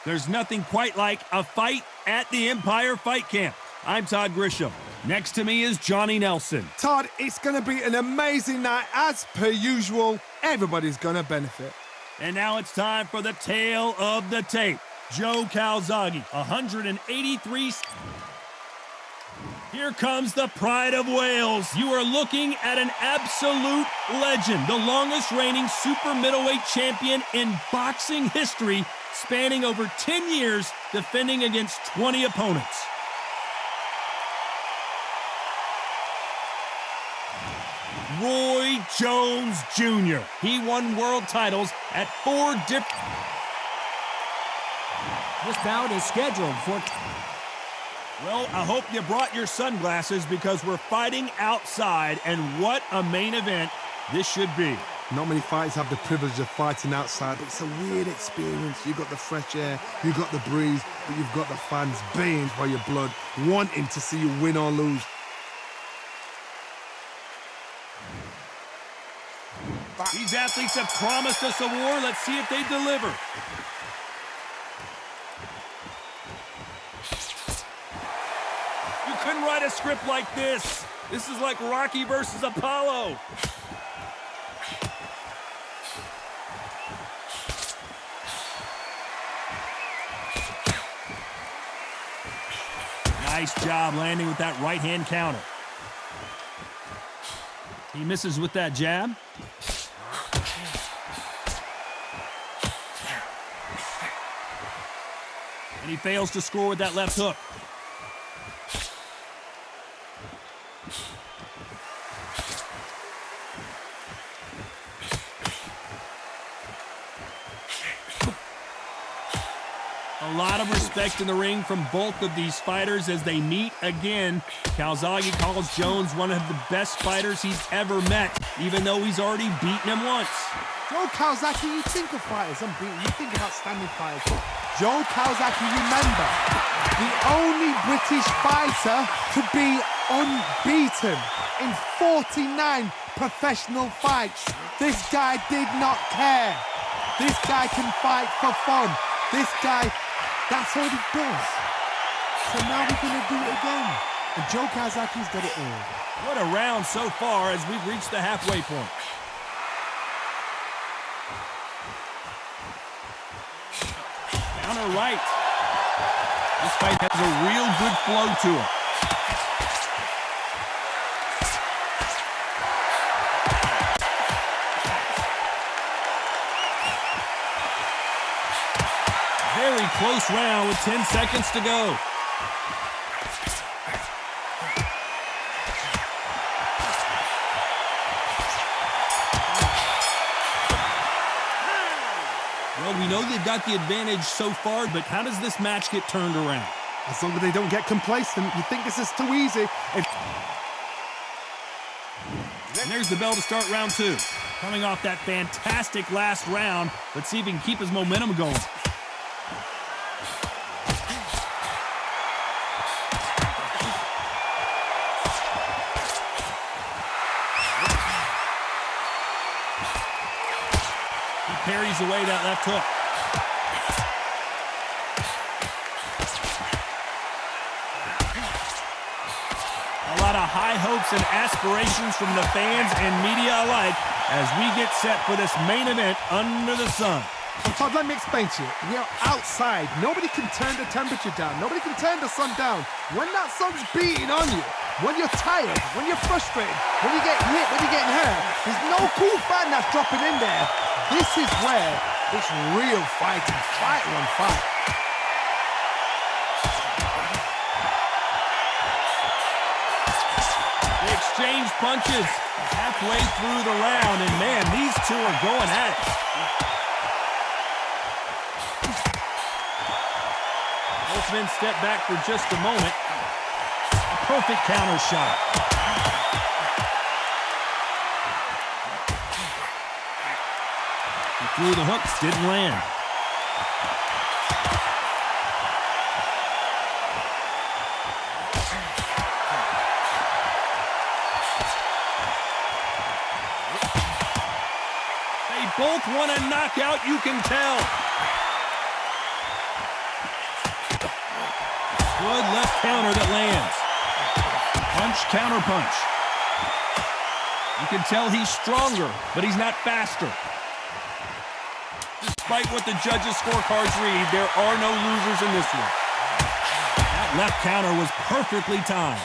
There's nothing quite like a fight at the Empire Fight Camp. I'm Todd Grisham. Next to me is Johnny Nelson. Todd, it's going to be an amazing night. As per usual, everybody's going to benefit. And now it's time for the tale of the tape. Joe Calzaghe, 183. Here comes the pride of Wales. You are looking at an absolute legend, the longest reigning super middleweight champion in boxing history, spanning over 10 years, defending against 20 opponents. Roy Jones Jr. He won world titles at 4 different... This bout is scheduled for... Well, I hope you brought your sunglasses because we're fighting outside, and what a main event this should be. Not many fighters have the privilege of fighting outside, but it's a weird experience. You've got the fresh air, you've got the breeze, but you've got the fans baying for your blood, wanting to see you win or lose. These athletes have promised us a war. Let's see if they deliver. You couldn't write a script like this. This is like Rocky versus Apollo. Nice job landing with that right-hand counter. He misses with that jab. And he fails to score with that left hook. A lot of respect in the ring from both of these fighters as they meet again. Calzaghe calls Jones one of the best fighters he's ever met, even though he's already beaten him once. Joe Calzaghe, you think of fighters unbeaten, you think of outstanding fighters. Joe Calzaghe, remember, the only British fighter to be unbeaten in 49 professional fights. This guy did not care. This guy can fight for fun. This guy, that's all he does. So now we're going to do it again. And Joe Calzaghe's got it all. What a round so far as we've reached the halfway point. Counter right. This fight has a real good flow to it. Very close round with 10 seconds to go. Well, we know they've got the advantage so far, but how does this match get turned around? As long as they don't get complacent, you think this is too easy. And there's the bell to start round 2. Coming off that fantastic last round, let's see if he can keep his momentum going. Parries away that left hook. A lot of high hopes and aspirations from the fans and media alike as we get set for this main event under the sun. And Todd, let me explain to you. We are outside. Nobody can turn the temperature down. Nobody can turn the sun down. When that sun's beating on you, when you're tired, when you're frustrated, when you get hit, when you're getting hurt, there's no cool fan that's dropping in there. This is where it's real fighting, fight on fight. They exchange punches halfway through the round, and man, these two are going at it. Both men step back for just a moment. A perfect counter shot. He threw the hooks, didn't land. They both want a knockout, you can tell. Good left counter that lands. Punch, counter punch. You can tell he's stronger, but he's not faster. Despite what the judges' scorecards read, there are no losers in this one. That left counter was perfectly timed.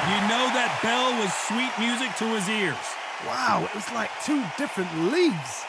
You know that bell was sweet music to his ears. Wow, it was like two different leagues.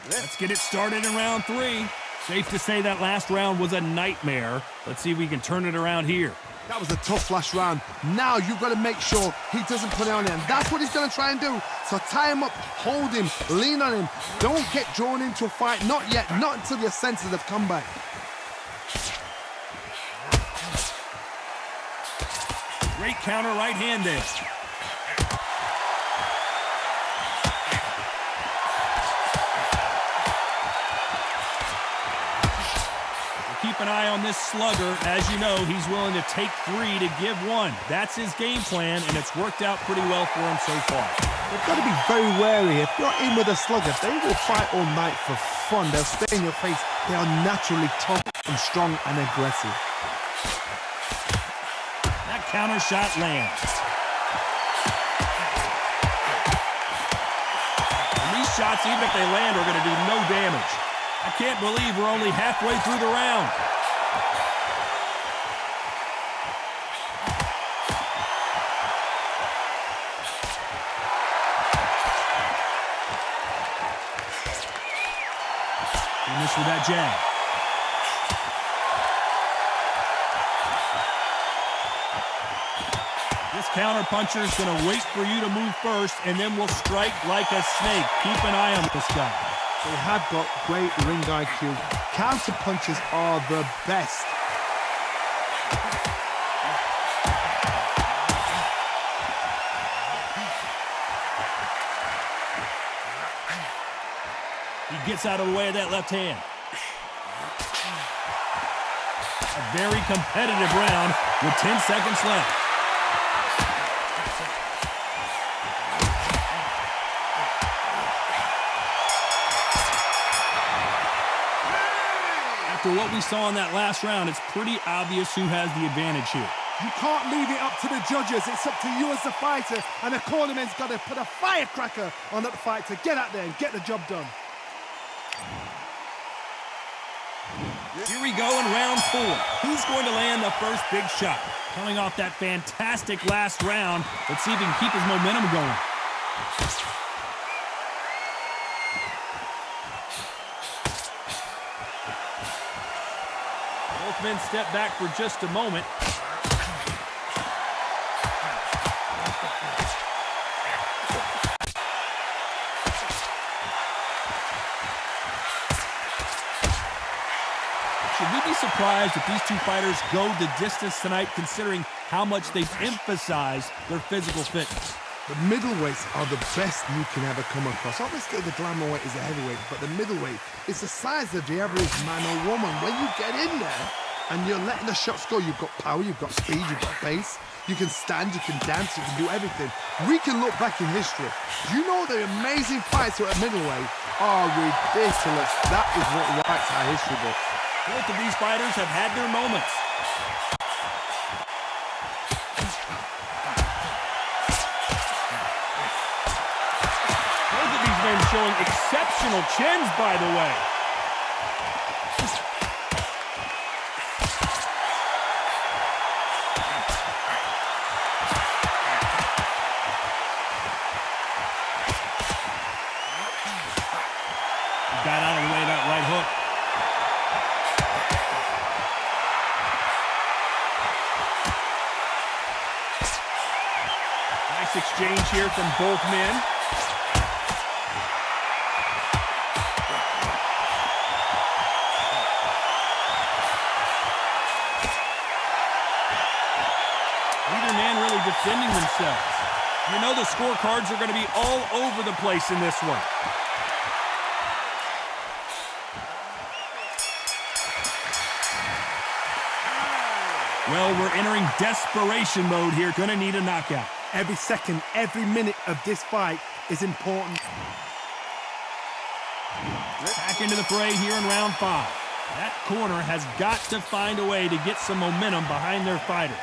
Let's get it started in round 3. Safe to say that last round was a nightmare. Let's see if we can turn it around here. That was a tough last round. Now you've got to make sure he doesn't put it on him. That's what he's going to try and do. So tie him up, hold him, lean on him. Don't get drawn into a fight. Not yet. Not until your senses have come back. Great counter right hand there. Keep an eye on this slugger. As you know, he's willing to take 3 to give 1. That's his game plan, and it's worked out pretty well for him so far. You've got to be very wary. If you're in with a slugger, they will fight all night for fun. They'll stay in your face. They are naturally tough and strong and aggressive. That counter shot lands. And these shots, even if they land, are going to do no damage. I can't believe we're only halfway through the round. Finish with that jab. This counter puncher is going to wait for you to move first, and then will strike like a snake. Keep an eye on this guy. They have got great ring IQ. Counter punches are the best. He gets out of the way of that left hand. A very competitive round with 10 seconds left. After what we saw in that last round, it's pretty obvious who has the advantage here. You can't leave it up to the judges. It's up to you as the fighter, and the cornerman's got to put a firecracker on that fight to get out there and get the job done. Here we go in round 4. Who's going to land the first big shot? Coming off that fantastic last round, let's see if he can keep his momentum going. Both men step back for just a moment. Should we be surprised if these two fighters go the distance tonight, considering how much they've emphasized their physical fitness? The middleweights are the best you can ever come across. Obviously, the glamour weight is a heavyweight, but the middleweight is the size of the average man or woman. When you get in there and you're letting the shots go, you've got power, you've got speed, you've got pace. You can stand, you can dance, you can do everything. We can look back in history. You know the amazing fights at middleweight are ridiculous. That is what writes our history book. Both of these fighters have had their moments. Both of these men showing exceptional chins, by the way. He got out of the way of that right hook. exchange here from both men. Neither man really defending themselves. You know the scorecards are going to be all over the place in this one. Well, we're entering desperation mode here. Gonna need a knockout. Every second, every minute of this fight is important. Back into the fray here in round 5. That corner has got to find a way to get some momentum behind their fighter.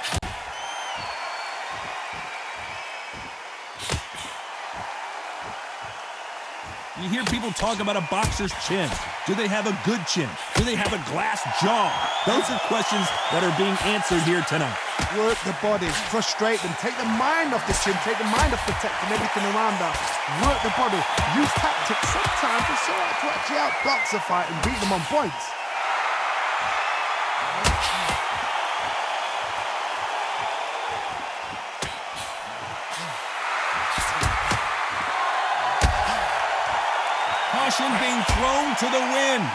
You hear people talk about a boxer's chin. Do they have a good chin? Do they have a glass jaw? Those are questions that are being answered here tonight. Work the body, frustrate them, take the mind off the chin, take the mind off the tech and everything around that. Work the body, use tactics. Sometimes it's all right to actually outbox a fight and beat them on points. Caution being thrown to the wind.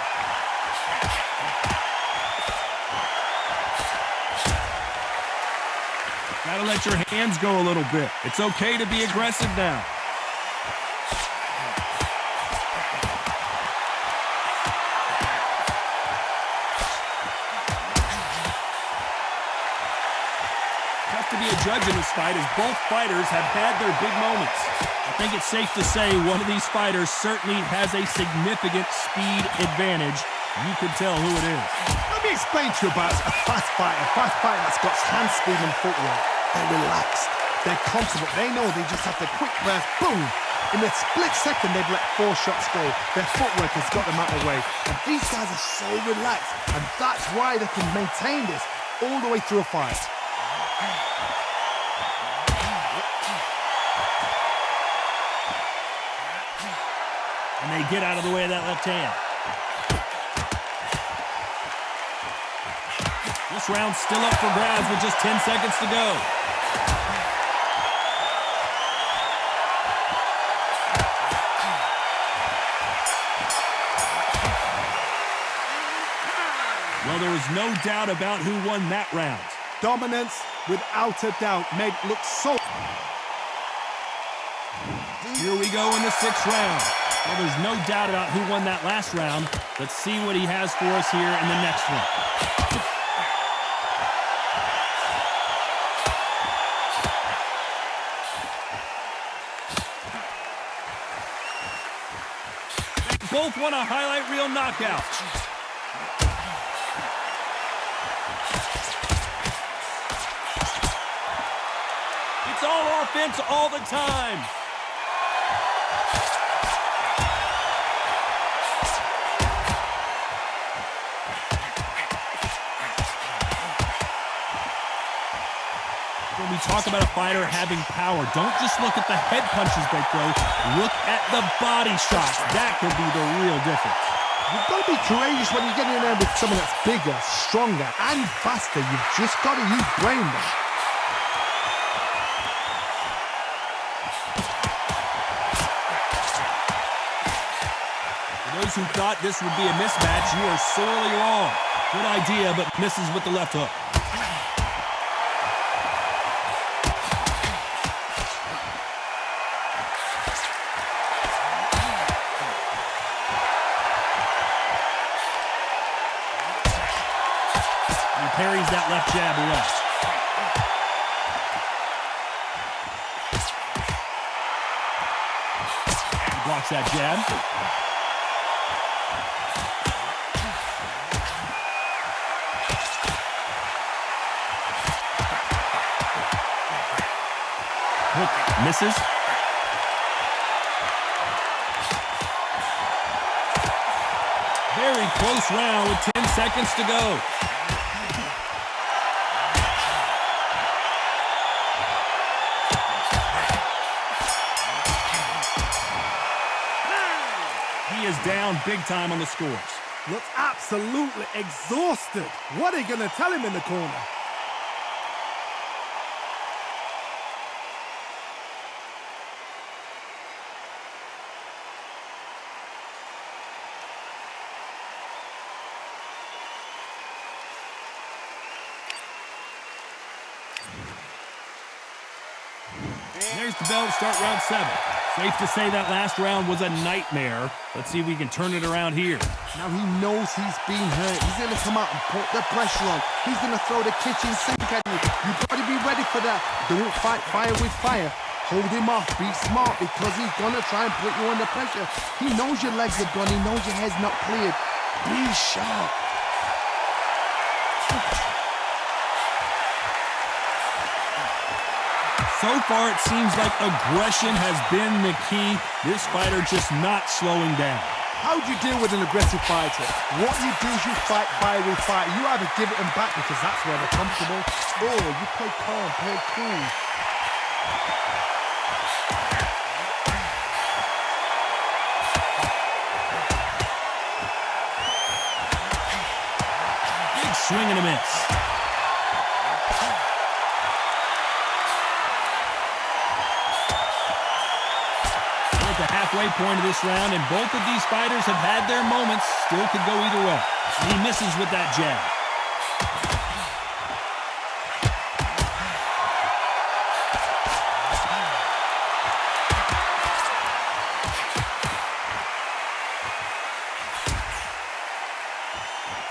Gotta let your hands go a little bit. It's okay to be aggressive now. Tough to be a judge in this fight as both fighters have had their big moments. I think it's safe to say one of these fighters certainly has a significant speed advantage. You can tell who it is. Let me explain to you about a fast fighter that's got hand speed and footwork. They're relaxed, they're confident, they know they just have the quick burst, boom! In a split second, they've let 4 shots go. Their footwork has got them out of the way. And these guys are so relaxed, and that's why they can maintain this all the way through a fight. And they get out of the way of that left hand. This round's still up for grabs with just 10 seconds to go. Well, there was no doubt about who won that round. Dominance, without a doubt, made it look so... Here we go in the 6th round. Well, there's no doubt about who won that last round. Let's see what he has for us here in the next one. They both want a highlight reel knockout. It's all offense all the time. When we talk about a fighter having power, don't just look at the head punches they throw. Look at the body shots. That could be the real difference. You've got to be courageous when you get in there with someone that's bigger, stronger, and faster. You've just got to use brain there. For those who thought this would be a mismatch, you are sorely wrong. Good idea, but misses with the left hook. Parries that left jab away. He blocks that jab. Hook misses. Very close round with 10 seconds to go. He is down big time on the scores. Looks absolutely exhausted. What are you going to tell him in the corner? carries the bell to start round 7. Safe to say that last round was a nightmare. Let's see if we can turn it around here. Now he knows he's been hurt. He's going to come out and put the pressure on. He's going to throw the kitchen sink at you. You've got to be ready for that. Don't fight fire with fire. Hold him off. Be smart because he's going to try and put you under pressure. He knows your legs are gone. He knows your head's not cleared. Be sharp. So far, it seems like aggression has been the key. This fighter just not slowing down. How do you deal with an aggressive fighter? What you do is you fight fire with fire. You either give it them back because that's where they're comfortable, or you play calm, play cool. Big swing and a miss. The halfway point of this round, and both of these fighters have had their moments. Still could go either way. And he misses with that jab.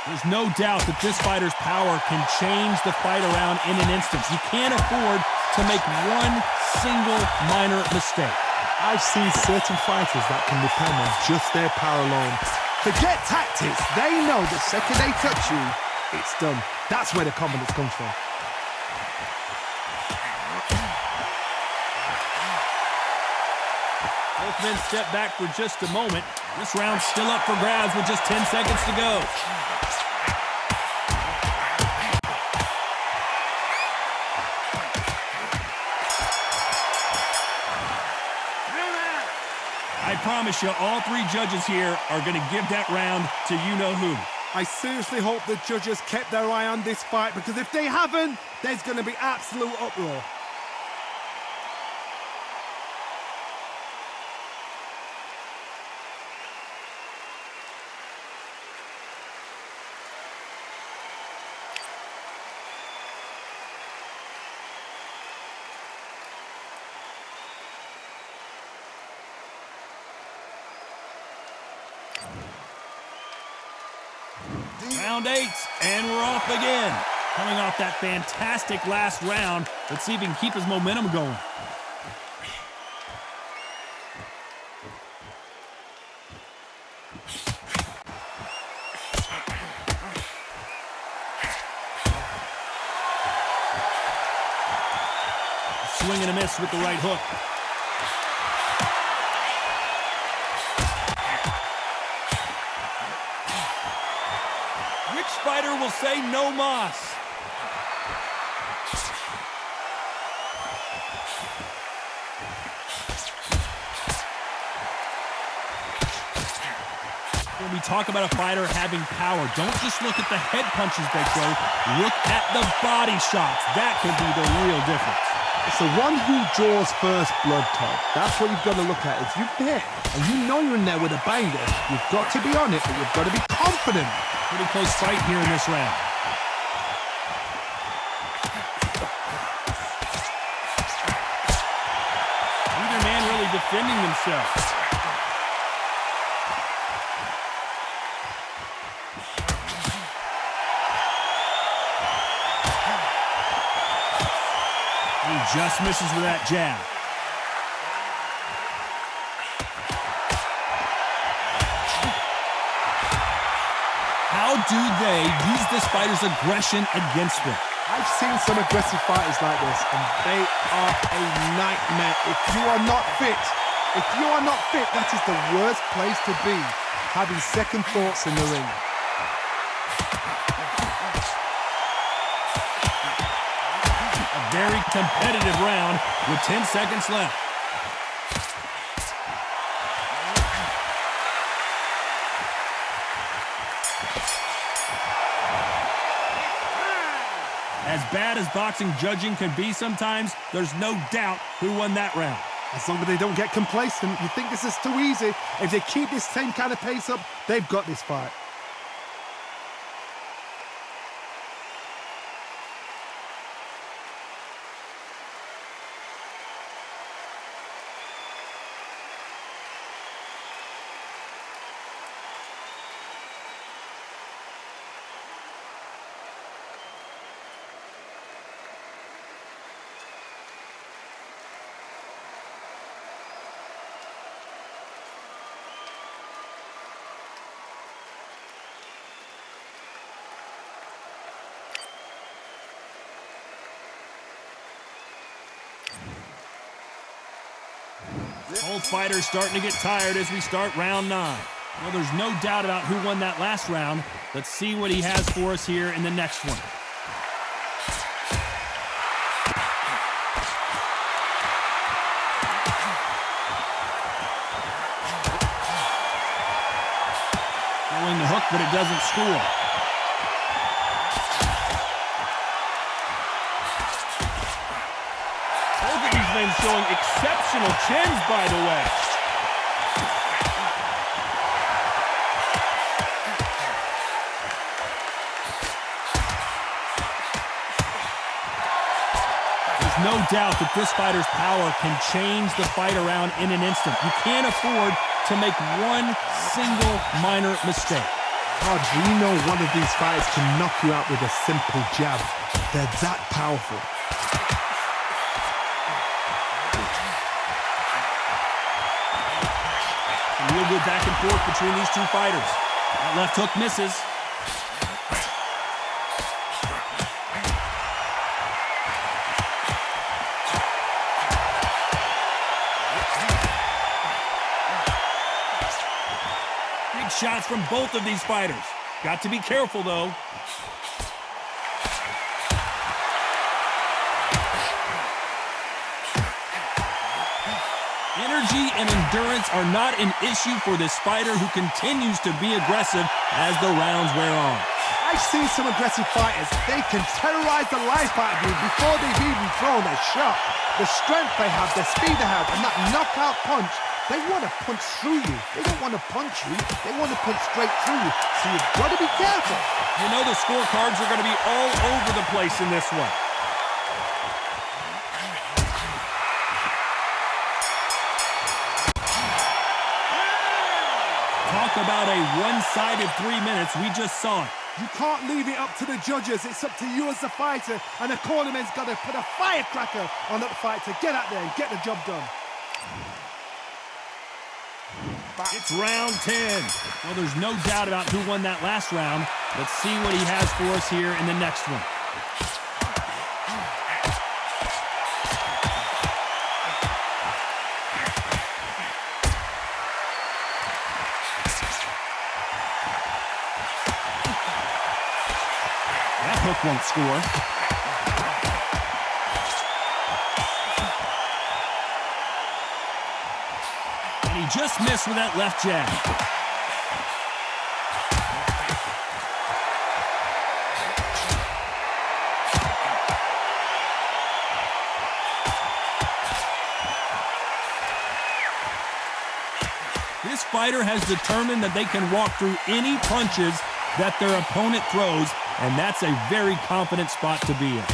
There's no doubt that this fighter's power can change the fight around in an instant. You can't afford to make one single minor mistake. I've seen certain fighters that can depend on just their power alone. Forget tactics. They know the second they touch you, it's done. That's where the confidence comes from. Both men step back for just a moment. This round's still up for grabs with just 10 seconds to go. I promise you, all three judges here are going to give that round to you-know-who. I seriously hope the judges kept their eye on this fight, because if they haven't, there's going to be absolute uproar. Round 8, and we're off again. Coming off that fantastic last round, let's see if he can keep his momentum going. Swing and a miss with the right hook. Which fighter will say no mas? When we talk about a fighter having power, don't just look at the head punches they throw. Look at the body shots. That could be the real difference. It's the one who draws first blood, Todd. That's what you've got to look at. If you're there and you know you're in there with a banger, you've got to be on it, but you've got to be confident. Pretty close fight here in this round. Neither man really defending themselves. He just misses with that jab. How do they use this fighter's aggression against them? I've seen some aggressive fighters like this, and they are a nightmare. If you are not fit, that is the worst place to be, having second thoughts in the ring. A very competitive round with 10 seconds left. As bad as boxing judging can be sometimes, there's no doubt who won that round. As long as they don't get complacent, you think this is too easy. If they keep this same kind of pace up, they've got this fight. Both fighters starting to get tired as we start round 9. Well, there's no doubt about who won that last round. Let's see what he has for us here in the next one. Throwing the hook, but it doesn't score. Both of these men showing exceptional chins, by the way. There's no doubt that this fighter's power can change the fight around in an instant. You can't afford to make one single minor mistake. God, we know one of these fighters can knock you out with a simple jab. They're that powerful. Real good back and forth between these two fighters. That left hook misses. Big shots from both of these fighters. Got to be careful, though. Energy and endurance are not an issue for this fighter who continues to be aggressive as the rounds wear on. I've seen some aggressive fighters. They can terrorize the life out of you before they've even thrown a shot. The strength they have, the speed they have, and that knockout punch, they want to punch through you. They don't want to punch you. They want to punch straight through you. So you've got to be careful. You know the scorecards are going to be all over the place in this one. Talk about a one-sided 3 minutes. We just saw it. You can't leave it up to the judges. It's up to you as the fighter, and the cornerman's got to put a firecracker on that fight to get out there and get the job done. It's round 10. Well, there's no doubt about who won that last round. Let's see what he has for us here in the next one. That hook won't score. And he just missed with that left jab. This fighter has determined that they can walk through any punches that their opponent throws, and that's a very confident spot to be in.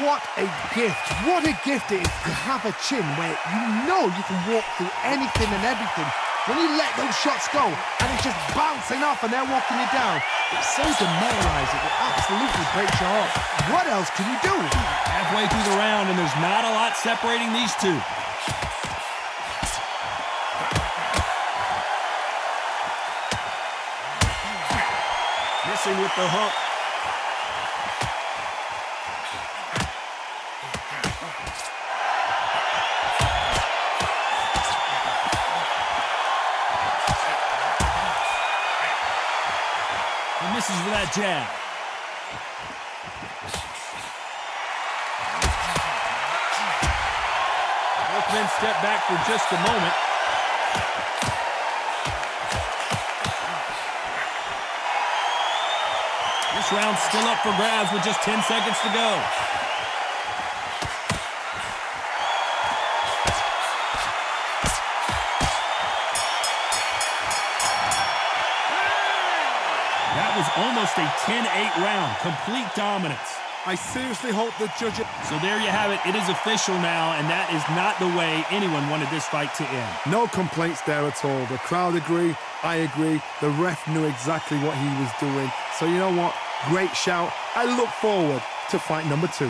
What a gift. What a gift it is to have a chin where you know you can walk through anything and everything. When you let those shots go and it's just bouncing off and they're walking you down, it's so demoralizing. It absolutely breaks your heart. What else can you do? Halfway through the round, and there's not a lot separating these two. Missing with the hook. He misses with that jab. Both men step back for just a moment. This round's still up for grabs with just 10 seconds to go. That was almost a 10-8 round. Complete dominance. I seriously hope the judge... So there you have it. It is official now, and that is not the way anyone wanted this fight to end. No complaints there at all. The crowd agree. I agree. The ref knew exactly what he was doing. So you know what? Great shout. I look forward to fight number 2.